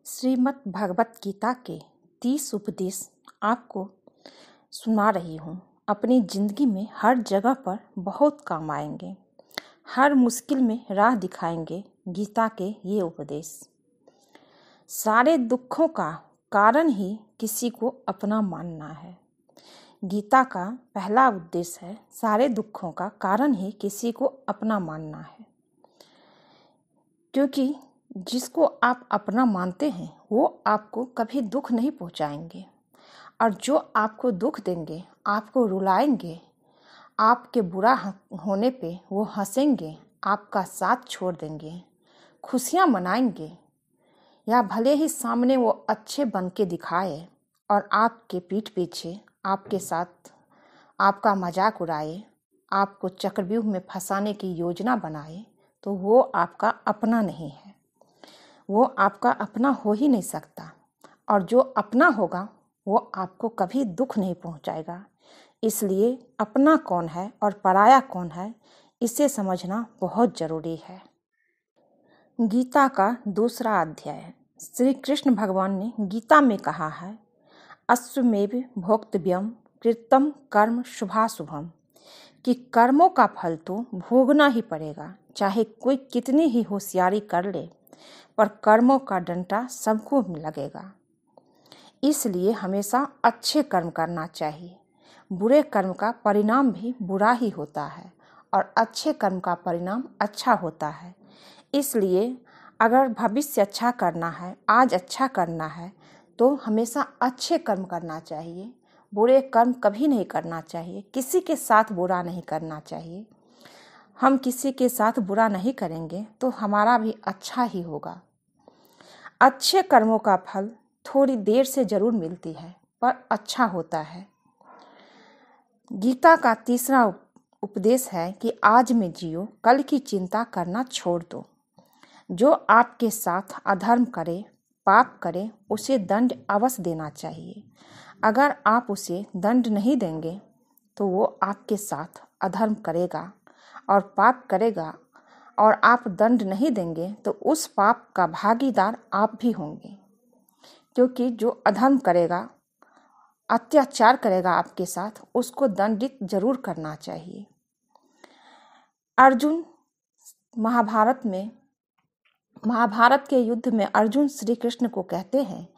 श्रीमद् भगवत गीता के 30 उपदेश आपको सुना रही हूँ। अपनी ज़िंदगी में हर जगह पर बहुत काम आएंगे, हर मुश्किल में राह दिखाएंगे गीता के ये उपदेश। सारे दुखों का कारण ही किसी को अपना मानना है। गीता का पहला उद्देश्य है सारे दुखों का कारण ही किसी को अपना मानना है, क्योंकि जिसको आप अपना मानते हैं वो आपको कभी दुख नहीं पहुंचाएंगे, और जो आपको दुख देंगे, आपको रुलाएंगे, आपके बुरा होने पे वो हंसेंगे, आपका साथ छोड़ देंगे, खुशियां मनाएंगे, या भले ही सामने वो अच्छे बन के दिखाए और आपके पीठ पीछे आपके साथ आपका मजाक उड़ाए, आपको चक्रव्यूह में फंसाने की योजना बनाए, तो वो आपका अपना नहीं है। वो आपका अपना हो ही नहीं सकता, और जो अपना होगा वो आपको कभी दुख नहीं पहुंचाएगा। इसलिए अपना कौन है और पराया कौन है, इसे समझना बहुत जरूरी है। गीता का दूसरा अध्याय। श्री कृष्ण भगवान ने गीता में कहा है, अश्वमेव भोक्तव्यम कृतम कर्म शुभाशुभम, कि कर्मों का फल तो भोगना ही पड़ेगा, चाहे कोई कितनी ही होशियारी कर ले, पर कर्मों का डंडा सबको लगेगा। इसलिए हमेशा अच्छे कर्म करना चाहिए। बुरे कर्म का परिणाम भी बुरा ही होता है, और अच्छे कर्म का परिणाम अच्छा होता है। इसलिए अगर भविष्य अच्छा करना है, आज अच्छा करना है, तो हमेशा अच्छे कर्म करना चाहिए। बुरे कर्म कभी नहीं करना चाहिए। किसी के साथ बुरा नहीं करना चाहिए। हम किसी के साथ बुरा नहीं करेंगे तो हमारा भी अच्छा ही होगा। अच्छे कर्मों का फल थोड़ी देर से जरूर मिलती है, पर अच्छा होता है। गीता का तीसरा उपदेश है कि आज में जियो, कल की चिंता करना छोड़ दो। जो आपके साथ अधर्म करे, पाप करे, उसे दंड अवश्य देना चाहिए। अगर आप उसे दंड नहीं देंगे तो वो आपके साथ अधर्म करेगा और पाप करेगा, और आप दंड नहीं देंगे तो उस पाप का भागीदार आप भी होंगे। क्योंकि जो अधर्म करेगा, अत्याचार करेगा आपके साथ, उसको दंडित जरूर करना चाहिए। अर्जुन महाभारत के युद्ध में अर्जुन श्री कृष्ण को कहते हैं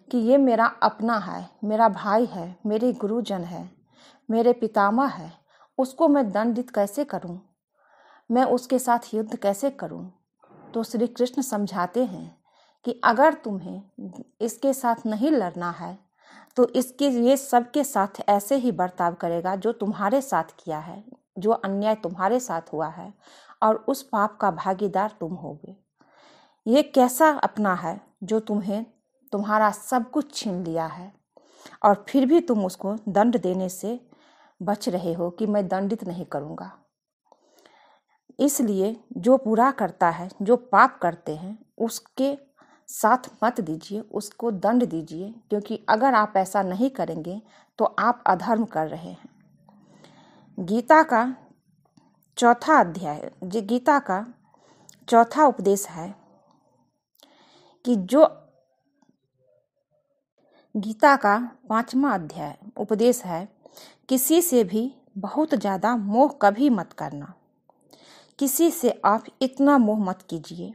कि ये मेरा अपना है, मेरा भाई है, मेरे गुरुजन है, मेरे पितामह है, उसको मैं दंडित कैसे करूं, मैं उसके साथ युद्ध कैसे करूं। तो श्री कृष्ण समझाते हैं कि अगर तुम्हें इसके साथ नहीं लड़ना है तो ये सबके साथ ऐसे ही बर्ताव करेगा जो तुम्हारे साथ किया है, जो अन्याय तुम्हारे साथ हुआ है, और उस पाप का भागीदार तुम होगे। ये कैसा अपना है जो तुम्हारा सब कुछ छीन लिया है, और फिर भी तुम उसको दंड देने से बच रहे हो कि मैं दंडित नहीं करूँगा। इसलिए जो बुरा करता है, जो पाप करते हैं, उसके साथ मत दीजिए, उसको दंड दीजिए, क्योंकि अगर आप ऐसा नहीं करेंगे तो आप अधर्म कर रहे हैं। गीता का चौथा उपदेश है कि गीता का 5वां अध्याय उपदेश है, किसी से भी बहुत ज़्यादा मोह कभी मत करना। किसी से आप इतना मोह मत कीजिए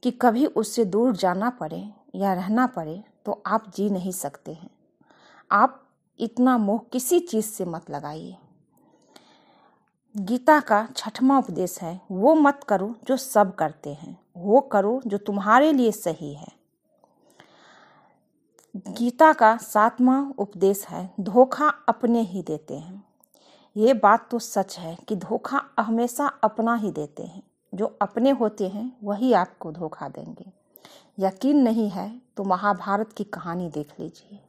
कि कभी उससे दूर जाना पड़े या रहना पड़े तो आप जी नहीं सकते हैं। आप इतना मोह किसी चीज़ से मत लगाइए। गीता का 6वां उपदेश है, वो मत करो जो सब करते हैं, वो करो जो तुम्हारे लिए सही है। गीता का 7वां उपदेश है, धोखा अपने ही देते हैं। ये बात तो सच है कि धोखा हमेशा अपना ही देते हैं। जो अपने होते हैं वही आपको धोखा देंगे। यकीन नहीं है तो महाभारत की कहानी देख लीजिए।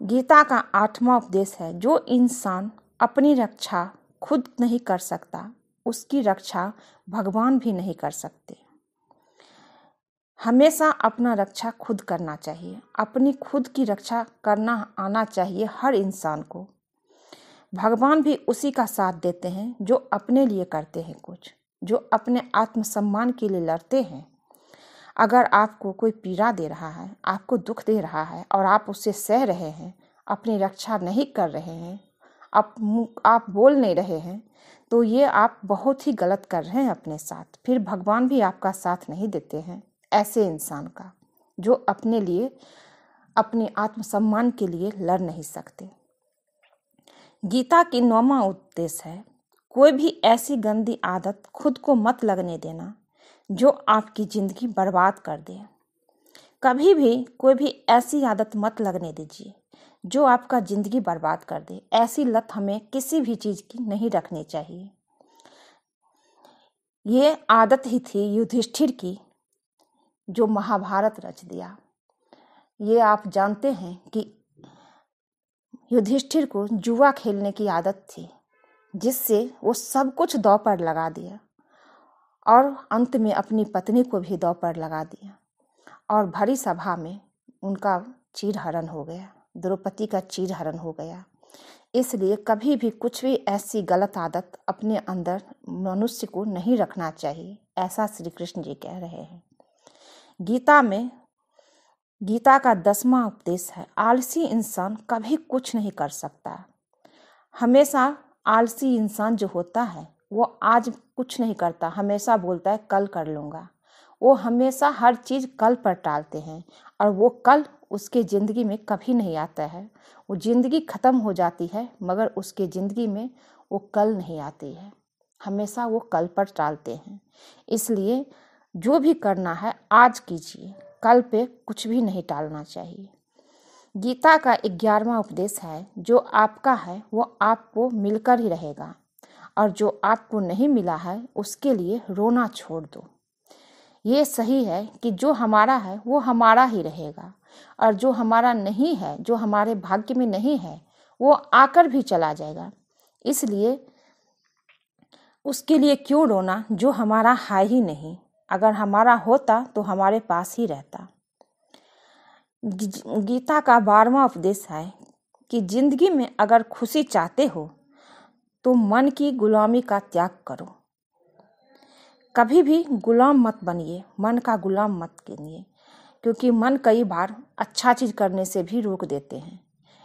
गीता का 8वां उपदेश है, जो इंसान अपनी रक्षा खुद नहीं कर सकता, उसकी रक्षा भगवान भी नहीं कर सकते। हमेशा अपना रक्षा खुद करना चाहिए। अपनी खुद की रक्षा करना आना चाहिए हर इंसान को। भगवान भी उसी का साथ देते हैं जो अपने लिए करते हैं कुछ, जो अपने आत्मसम्मान के लिए लड़ते हैं। अगर आपको कोई पीड़ा दे रहा है, आपको दुख दे रहा है और आप उससे सह रहे हैं, अपनी रक्षा नहीं कर रहे हैं, आप बोल नहीं रहे हैं, तो ये आप बहुत ही गलत कर रहे हैं अपने साथ। फिर भगवान भी आपका साथ नहीं देते हैं ऐसे इंसान का, जो अपने लिए, अपने आत्मसम्मान के लिए लड़ नहीं सकते। गीता की 9वां उपदेश है, कोई भी ऐसी गंदी आदत खुद को मत लगने देना जो आपकी जिंदगी बर्बाद कर दे। कभी भी कोई भी ऐसी आदत मत लगने दीजिए जो आपका जिंदगी बर्बाद कर दे। ऐसी लत हमें किसी भी चीज की नहीं रखनी चाहिए। ये आदत ही थी युधिष्ठिर की, जो महाभारत रच दिया। ये आप जानते हैं कि युधिष्ठिर को जुआ खेलने की आदत थी, जिससे वो सब कुछ दांव पर लगा दिया और अंत में अपनी पत्नी को भी दांव पर लगा दिया और भरी सभा में उनका चीरहरण हो गया, द्रौपदी का चीरहरण हो गया। इसलिए कभी भी कुछ भी ऐसी गलत आदत अपने अंदर मनुष्य को नहीं रखना चाहिए, ऐसा श्री कृष्ण जी कह रहे हैं। गीता का 10वां उपदेश है, आलसी इंसान कभी कुछ नहीं कर सकता। हमेशा आलसी इंसान जो होता है वो आज कुछ नहीं करता, हमेशा बोलता है कल कर लूँगा। वो हमेशा हर चीज़ कल पर टालते हैं और वो कल उसके ज़िंदगी में कभी नहीं आता है। वो ज़िंदगी ख़त्म हो जाती है मगर उसके ज़िंदगी में वो कल नहीं आती है, हमेशा वो कल पर टालते हैं। इसलिए जो भी करना है आज कीजिए, कल पे कुछ भी नहीं टालना चाहिए। गीता का 11वां उपदेश है, जो आपका है वो आपको मिलकर ही रहेगा और जो आपको नहीं मिला है उसके लिए रोना छोड़ दो। ये सही है कि जो हमारा है वो हमारा ही रहेगा और जो हमारा नहीं है, जो हमारे भाग्य में नहीं है, वो आकर भी चला जाएगा। इसलिए उसके लिए क्यों रोना जो हमारा है ही नहीं। अगर हमारा होता तो हमारे पास ही रहता। गीता का 12वां उपदेश है कि जिंदगी में अगर खुशी चाहते हो तो मन की गुलामी का त्याग करो। कभी भी गुलाम मत बनिए, मन का गुलाम मत बनिए, क्योंकि मन कई बार अच्छा चीज़ करने से भी रोक देते हैं।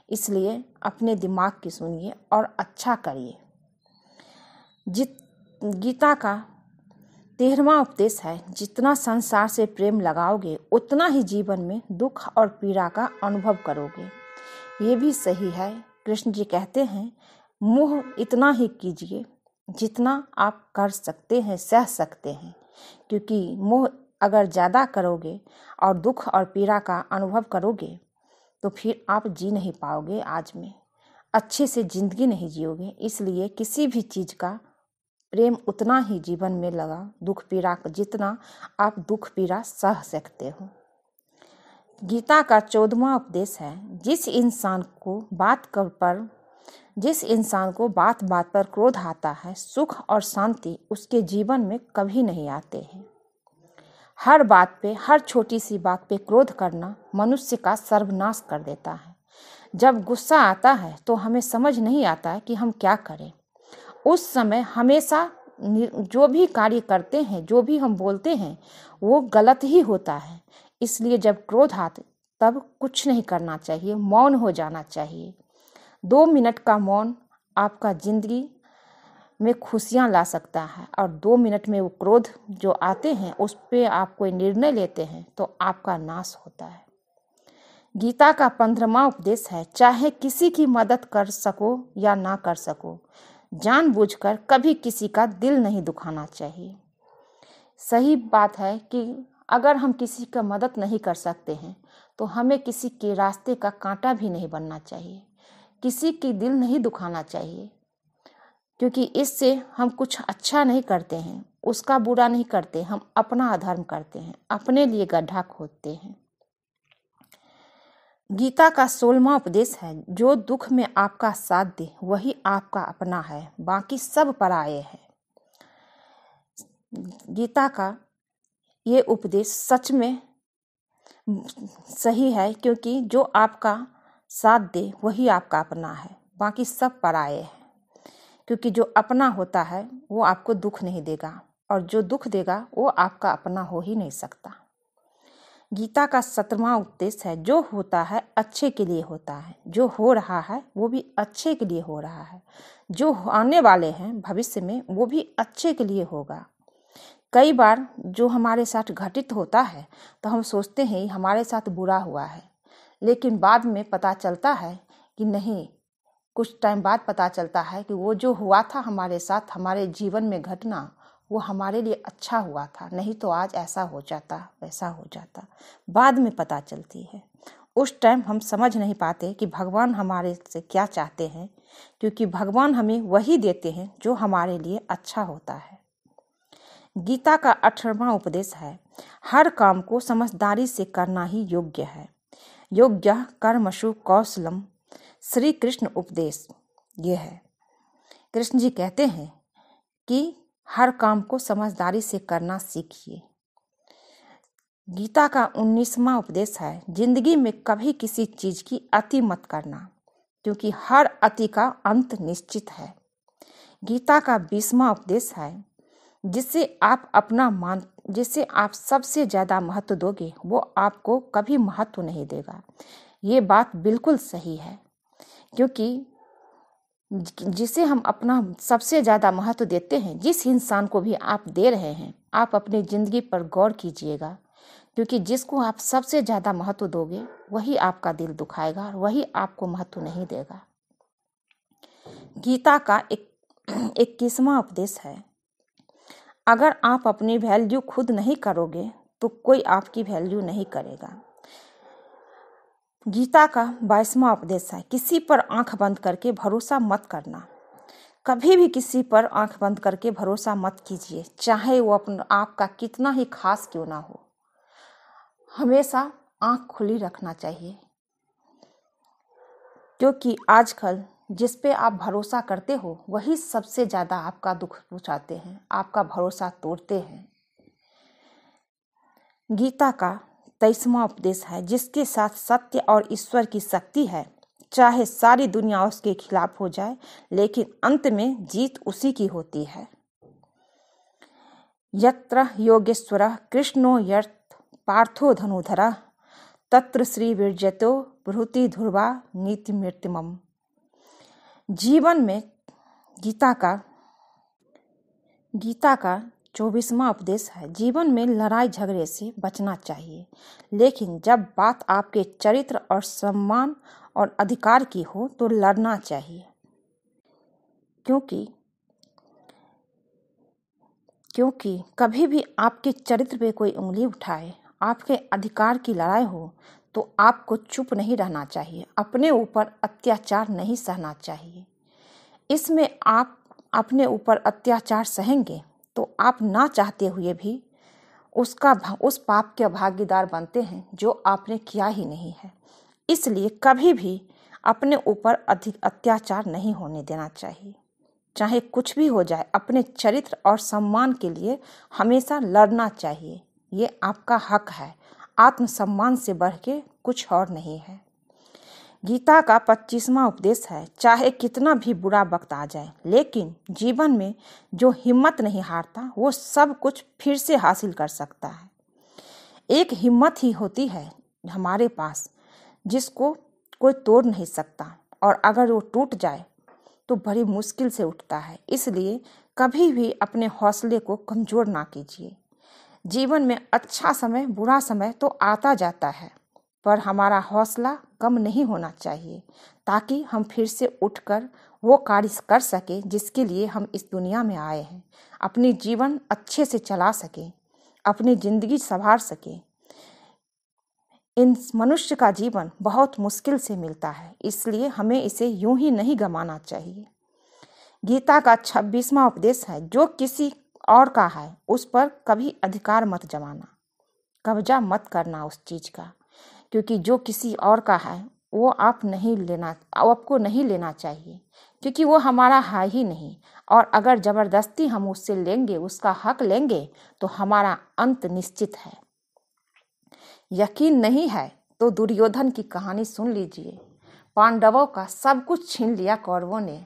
इसलिए अपने दिमाग की सुनिए और अच्छा करिए। गीता का 13वां उपदेश है, जितना संसार से प्रेम लगाओगे उतना ही जीवन में दुख और पीड़ा का अनुभव करोगे। ये भी सही है। कृष्ण जी कहते हैं, मोह इतना ही कीजिए जितना आप कर सकते हैं, सह सकते हैं, क्योंकि मोह अगर ज़्यादा करोगे और दुख और पीड़ा का अनुभव करोगे तो फिर आप जी नहीं पाओगे, आज में अच्छे से जिंदगी नहीं जियोगे। इसलिए किसी भी चीज़ का प्रेम उतना ही जीवन में लगा, दुख पीड़ा जितना आप दुख पीड़ा सह सकते हो। गीता का 14वां उपदेश है, जिस इंसान को बात बात पर क्रोध आता है, सुख और शांति उसके जीवन में कभी नहीं आते हैं। हर बात पे, हर छोटी सी बात पे क्रोध करना मनुष्य का सर्वनाश कर देता है। जब गुस्सा आता है तो हमें समझ नहीं आता है कि हम क्या करें। उस समय हमेशा जो भी कार्य करते हैं, जो भी हम बोलते हैं, वो गलत ही होता है। इसलिए जब क्रोध आते तब कुछ नहीं करना चाहिए, मौन हो जाना चाहिए। 2 मिनट का मौन आपका जिंदगी में खुशियाँ ला सकता है और 2 मिनट में वो क्रोध जो आते हैं उस पे आप कोई निर्णय लेते हैं तो आपका नाश होता है। गीता का 15वां उपदेश है, चाहे किसी की मदद कर सको या ना कर सको, जानबूझकर कभी किसी का दिल नहीं दुखाना चाहिए। सही बात है कि अगर हम किसी का मदद नहीं कर सकते हैं तो हमें किसी के रास्ते का कांटा भी नहीं बनना चाहिए, किसी की दिल नहीं दुखाना चाहिए, क्योंकि इससे हम कुछ अच्छा नहीं करते हैं, उसका बुरा नहीं करते, हम अपना अधर्म करते हैं, अपने लिए गड्ढा खोदते हैं। गीता का 16वां उपदेश है, जो दुख में आपका साथ दे वही आपका अपना है, बाकी सब पराये हैं। गीता का ये उपदेश सच में सही है, क्योंकि जो आपका साथ दे वही आपका अपना है, बाकी सब पराये हैं। क्योंकि जो अपना होता है वो आपको दुख नहीं देगा और जो दुख देगा वो आपका अपना हो ही नहीं सकता। गीता का 17वां उपदेश है, जो होता है अच्छे के लिए होता है, जो हो रहा है वो भी अच्छे के लिए हो रहा है, जो आने वाले हैं भविष्य में वो भी अच्छे के लिए होगा। कई बार जो हमारे साथ घटित होता है तो हम सोचते हैं हमारे साथ बुरा हुआ है, लेकिन बाद में पता चलता है कि नहीं, कुछ टाइम बाद पता चलता है कि वो जो हुआ था हमारे साथ, हमारे जीवन में घटना, वो हमारे लिए अच्छा हुआ था, नहीं तो आज ऐसा हो जाता, वैसा हो जाता। बाद में पता चलती है। उस टाइम हम समझ नहीं पाते कि भगवान हमारे से क्या चाहते हैं, क्योंकि भगवान हमें वही देते हैं जो हमारे लिए अच्छा होता है। गीता का 18वां उपदेश है, हर काम को समझदारी से करना ही योग्य है। योग्य कर्मसु कौशलम, श्री कृष्ण उपदेश ये है। कृष्ण जी कहते हैं कि हर काम को समझदारी से करना सीखिए। गीता का 19वां उपदेश है, जिंदगी में कभी किसी चीज की अति मत करना, क्योंकि हर अति का अंत निश्चित है। गीता का 20वां उपदेश है, जिसे आप सबसे ज्यादा महत्व दोगे वो आपको कभी महत्व नहीं देगा। ये बात बिल्कुल सही है, क्योंकि जिसे हम अपना सबसे ज़्यादा महत्व देते हैं, जिस इंसान को भी आप दे रहे हैं, आप अपनी ज़िंदगी पर गौर कीजिएगा, क्योंकि जिसको आप सबसे ज़्यादा महत्व दोगे वही आपका दिल दुखाएगा और वही आपको महत्व नहीं देगा। गीता का 21वां उपदेश है, अगर आप अपनी वैल्यू खुद नहीं करोगे तो कोई आपकी वैल्यू नहीं करेगा। गीता का 22वां उपदेश है, किसी पर आंख बंद करके भरोसा मत करना। कभी भी किसी पर आंख बंद करके भरोसा मत कीजिए, चाहे वो आपका कितना ही खास क्यों ना हो। हमेशा आंख खुली रखना चाहिए, क्योंकि आजकल जिस पे आप भरोसा करते हो वही सबसे ज़्यादा आपका दुख पहुंचाते हैं, आपका भरोसा तोड़ते हैं। गीता का 23वां उपदेश है, जिसके साथ सत्य और ईश्वर की शक्ति है, चाहे सारी दुनिया उसके खिलाफ हो जाए, लेकिन अंत में जीत उसी की होती है। यत्र योगेश्वरः कृष्णो यत् पार्थो धनुधरः तत्र श्री विरजतो ब्रूहि ध्रुवा नीति मृत्युमम्। जीवन में गीता का 24वां उपदेश है, जीवन में लड़ाई झगड़े से बचना चाहिए, लेकिन जब बात आपके चरित्र और सम्मान और अधिकार की हो तो लड़ना चाहिए, क्योंकि कभी भी आपके चरित्र पे कोई उंगली उठाए, आपके अधिकार की लड़ाई हो, तो आपको चुप नहीं रहना चाहिए, अपने ऊपर अत्याचार नहीं सहना चाहिए। इसमें आप अपने ऊपर अत्याचार सहेंगे तो आप ना चाहते हुए भी उस पाप के भागीदार बनते हैं जो आपने किया ही नहीं है। इसलिए कभी भी अपने ऊपर अधिक अत्याचार नहीं होने देना चाहिए। चाहे कुछ भी हो जाए, अपने चरित्र और सम्मान के लिए हमेशा लड़ना चाहिए, ये आपका हक है। आत्मसम्मान से बढ़ के कुछ और नहीं है। गीता का 25वां उपदेश है, चाहे कितना भी बुरा वक्त आ जाए, लेकिन जीवन में जो हिम्मत नहीं हारता वो सब कुछ फिर से हासिल कर सकता है। एक हिम्मत ही होती है हमारे पास जिसको कोई तोड़ नहीं सकता, और अगर वो टूट जाए तो बड़ी मुश्किल से उठता है। इसलिए कभी भी अपने हौसले को कमजोर ना कीजिए। जीवन में अच्छा समय बुरा समय तो आता जाता है, पर हमारा हौसला कम नहीं होना चाहिए, ताकि हम फिर से उठकर वो कार्य कर सके जिसके लिए हम इस दुनिया में आए हैं, अपनी जीवन अच्छे से चला सके, अपनी जिंदगी संवार सके। इन मनुष्य का जीवन बहुत मुश्किल से मिलता है, इसलिए हमें इसे यूं ही नहीं गंवाना चाहिए। गीता का 26वां उपदेश है, जो किसी और का है उस पर कभी अधिकार मत जमाना, कब्जा मत करना उस चीज का, क्योंकि जो किसी और का है वो आपको नहीं लेना चाहिए, क्योंकि वो हमारा है ही नहीं। और अगर जबरदस्ती हम उससे लेंगे, उसका हक लेंगे, तो हमारा अंत निश्चित है। यकीन नहीं है तो दुर्योधन की कहानी सुन लीजिए। पांडवों का सब कुछ छीन लिया कौरवों ने,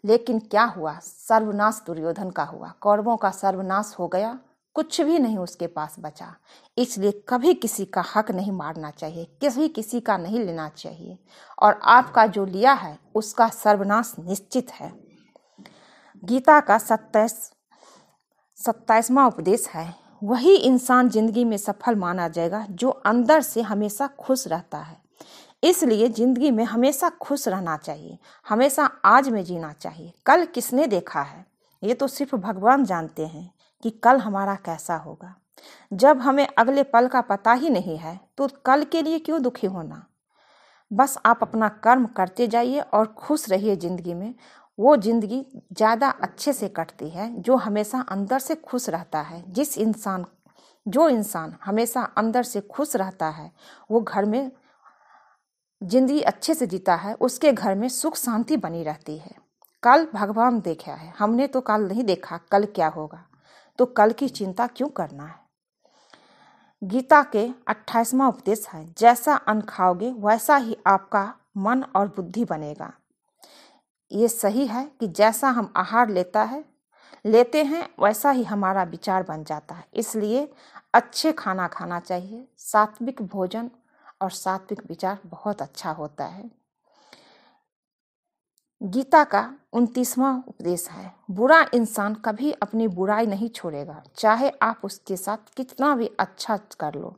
लेकिन क्या हुआ? सर्वनाश दुर्योधन का हुआ, कौरवों का सर्वनाश हो गया कुछ भी नहीं उसके पास बचा। इसलिए कभी किसी का हक नहीं मारना चाहिए, किसी का नहीं लेना चाहिए, और आपका जो लिया है उसका सर्वनाश निश्चित है। गीता का 27वां उपदेश है, वही इंसान जिंदगी में सफल माना जाएगा जो अंदर से हमेशा खुश रहता है। इसलिए जिंदगी में हमेशा खुश रहना चाहिए, हमेशा आज में जीना चाहिए। कल किसने देखा है? ये तो सिर्फ भगवान जानते हैं कि कल हमारा कैसा होगा। जब हमें अगले पल का पता ही नहीं है तो कल के लिए क्यों दुखी होना। बस आप अपना कर्म करते जाइए और खुश रहिए जिंदगी में। वो जिंदगी ज़्यादा अच्छे से कटती है जो हमेशा अंदर से खुश रहता है। जो इंसान हमेशा अंदर से खुश रहता है वो घर में जिंदगी अच्छे से जीता है, उसके घर में सुख शांति बनी रहती है। कल भगवान देखा है, हमने तो कल नहीं देखा कल क्या होगा, तो कल की चिंता क्यों करना है। गीता के 28वां उपदेश है, जैसा अन्न खाओगे वैसा ही आपका मन और बुद्धि बनेगा। ये सही है कि जैसा हम आहार लेते हैं वैसा ही हमारा विचार बन जाता है। इसलिए अच्छे खाना खाना चाहिए। सात्विक भोजन और सात्विक विचार बहुत अच्छा होता है। गीता का 29वां उपदेश है, बुरा इंसान कभी अपनी बुराई नहीं छोड़ेगा, चाहे आप उसके साथ कितना भी अच्छा कर लो,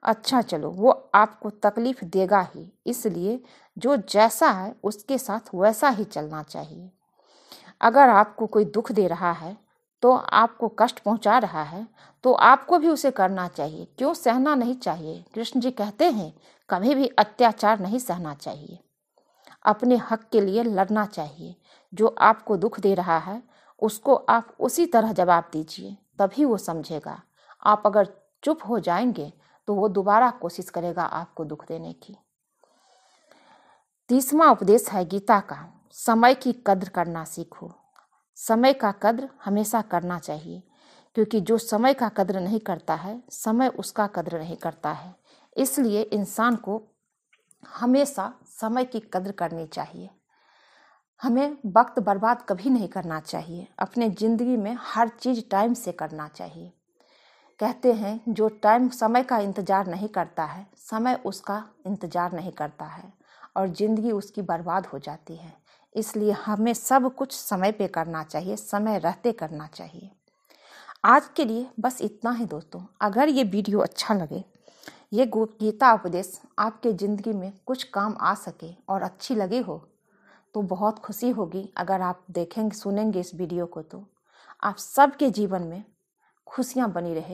अच्छा चलो, वो आपको तकलीफ देगा ही। इसलिए जो जैसा है उसके साथ वैसा ही चलना चाहिए। अगर आपको कोई दुख दे रहा है, तो आपको कष्ट पहुंचा रहा है, तो आपको भी उसे करना चाहिए। क्यों सहना नहीं चाहिए? कृष्ण जी कहते हैं कभी भी अत्याचार नहीं सहना चाहिए, अपने हक के लिए लड़ना चाहिए। जो आपको दुख दे रहा है उसको आप उसी तरह जवाब दीजिए, तभी वो समझेगा। आप अगर चुप हो जाएंगे तो वो दोबारा कोशिश करेगा आपको दुख देने की। 30वां उपदेश है गीता का, समय की कद्र करना सीखो। समय का कद्र हमेशा करना चाहिए, क्योंकि जो समय का कद्र नहीं करता है समय उसका कद्र नहीं करता है। इसलिए इंसान को हमेशा समय की कद्र करनी चाहिए। हमें वक्त बर्बाद कभी नहीं करना चाहिए। अपने जिंदगी में हर चीज टाइम से करना चाहिए। कहते हैं जो टाइम समय का इंतजार नहीं करता है, समय उसका इंतजार नहीं करता है और जिंदगी उसकी बर्बाद हो जाती है। इसलिए हमें सब कुछ समय पे करना चाहिए, समय रहते करना चाहिए। आज के लिए बस इतना ही दोस्तों। अगर ये वीडियो अच्छा लगे, ये गीता उपदेश आपके ज़िंदगी में कुछ काम आ सके और अच्छी लगी हो, तो बहुत खुशी होगी। अगर आप देखेंगे सुनेंगे इस वीडियो को, तो आप सबके जीवन में खुशियाँ बनी रहे।